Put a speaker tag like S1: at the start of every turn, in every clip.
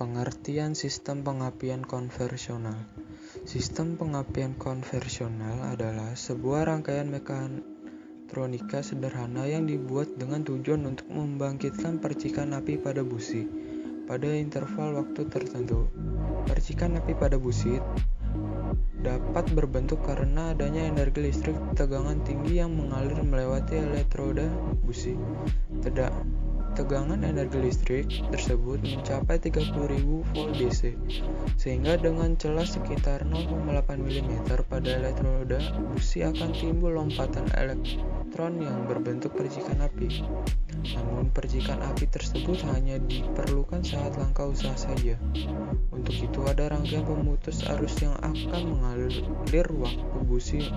S1: Pengertian sistem pengapian konvensional. Sistem pengapian konvensional adalah sebuah rangkaian mekatronika sederhana yang dibuat dengan tujuan untuk membangkitkan percikan api pada busi pada interval waktu tertentu. Percikan api pada busi dapat berbentuk karena adanya energi listrik tegangan tinggi yang mengalir melewati elektroda busi. Tegangan energi listrik tersebut mencapai 30.000 volt DC, sehingga dengan celah sekitar 0,8 mm pada elektroda busi akan timbul lompatan elektron yang berbentuk percikan api. Namun percikan api tersebut hanya diperlukan saat langkah usaha saja. Untuk itu ada rangkaian pemutus arus yang akan mengalir waktu busi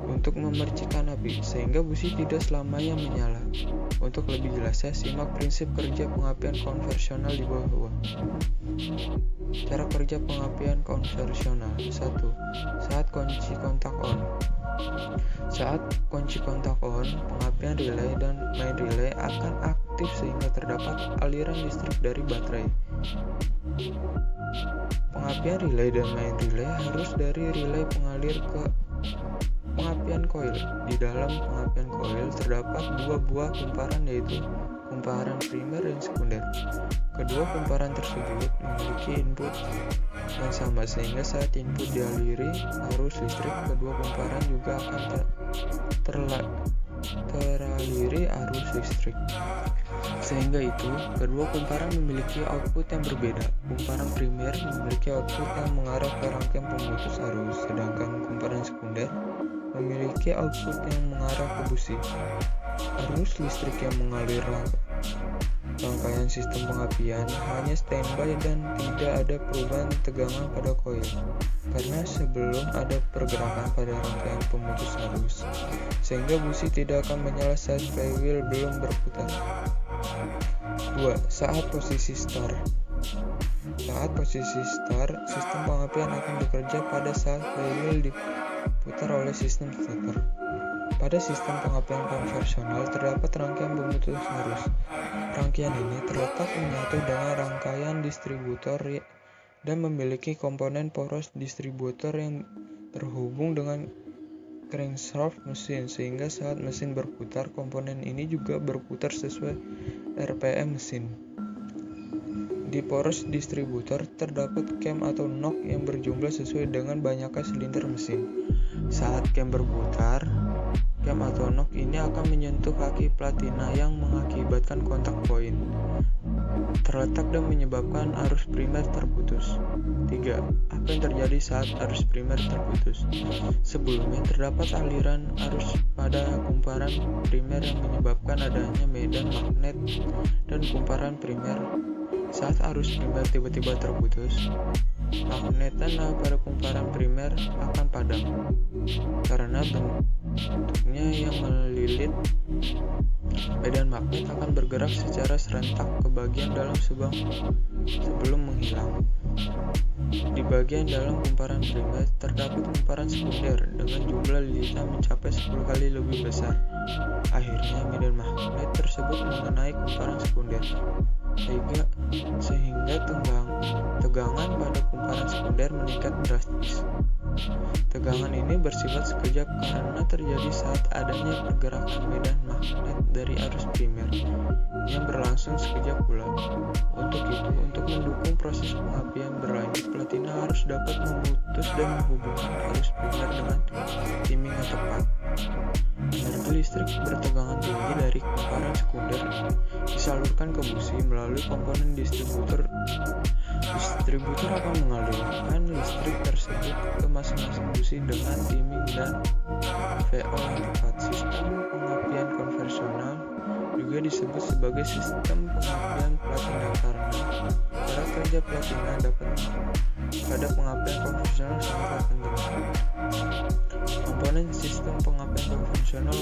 S1: untuk memercikan api, sehingga busi tidak selamanya menyala. Untuk lebih jelasnya, simak prinsip kerja pengapian konvensional di bawah. Cara kerja pengapian konvensional. 1. Saat kunci kontak on. Saat kunci kontak on, pengapian relay dan main relay akan aktif sehingga terdapat aliran listrik dari baterai. Pengapian relay dan main relay harus dari relay pengalir ke pengapian koil. Di dalam pengapian koil terdapat dua buah kumparan, yaitu kumparan primer dan sekunder. Kedua kumparan tersebut memiliki input yang sama, sehingga saat input dialiri arus listrik, kedua kumparan juga akan teraliri arus listrik. Sehingga itu, kedua kumparan memiliki output yang berbeda. Kumparan primer memiliki output yang mengarah ke rangkaian pemutus arus, sedangkan kumparan sekunder memiliki output yang mengarah ke busi. Arus listrik yang mengalir rangkaian sistem pengapian hanya standby dan tidak ada perubahan tegangan pada koil, karena sebelum ada pergerakan pada rangkaian pemutus arus, sehingga busi tidak akan menyala saat flywheel belum berputar. 2. Saat posisi start. Saat posisi start, sistem pengapian akan bekerja pada saat flywheel diputar oleh sistem starter. Pada sistem pengapian konvensional terdapat rangkaian pemutus arus. Rangkaian ini terletak menyatu dengan rangkaian distributor dan memiliki komponen poros distributor yang terhubung dengan crankshaft mesin, sehingga saat mesin berputar, komponen ini juga berputar sesuai RPM mesin. Di poros distributor terdapat cam atau knock yang berjumlah sesuai dengan banyaknya silinder mesin. Saat cam berputar, cam atau knock ini akan menyentuh kaki platina yang mengakibatkan kontak poin terletak dan menyebabkan arus primer terputus. 3. Apa yang terjadi saat arus primer terputus? Sebelumnya terdapat aliran arus pada kumparan primer yang menyebabkan adanya medan magnet dan kumparan primer. Saat arus primer tiba-tiba terputus, magnetan pada kumparan primer akan padam karena bentuknya yang melilit. Medan magnet akan bergerak secara serentak ke bagian dalam sebelum menghilang. Di bagian dalam kumparan primer terdapat kumparan sekunder dengan jumlah lilitan mencapai 10 kali lebih besar. Akhirnya medan magnet tersebut mengenai kumparan sekunder, sehingga tegangan pada kumparan sekunder meningkat drastis. Tegangan ini bersifat sekejap karena terjadi saat adanya pergerakan medan magnet dari arus primer yang berlangsung sekejap pula. Untuk itu, untuk mendukung proses pengapian berlanjut, platina harus dapat memutus dan menghubungkan arus primer dengan timing yang tepat. Energi listrik bertegangan tinggi dari kumparan sekunder disalurkan ke busi melalui komponen distributor. Distributor akan mengalirkan listrik tersebut ke masing-masing busi dengan timing dan VO yang tepat. Sistem pengapian konvensional juga disebut sebagai sistem pengapian platina karena cara kerja platina pada pengapian konvensional sangat penting. Komponen sistem pengapian konvensional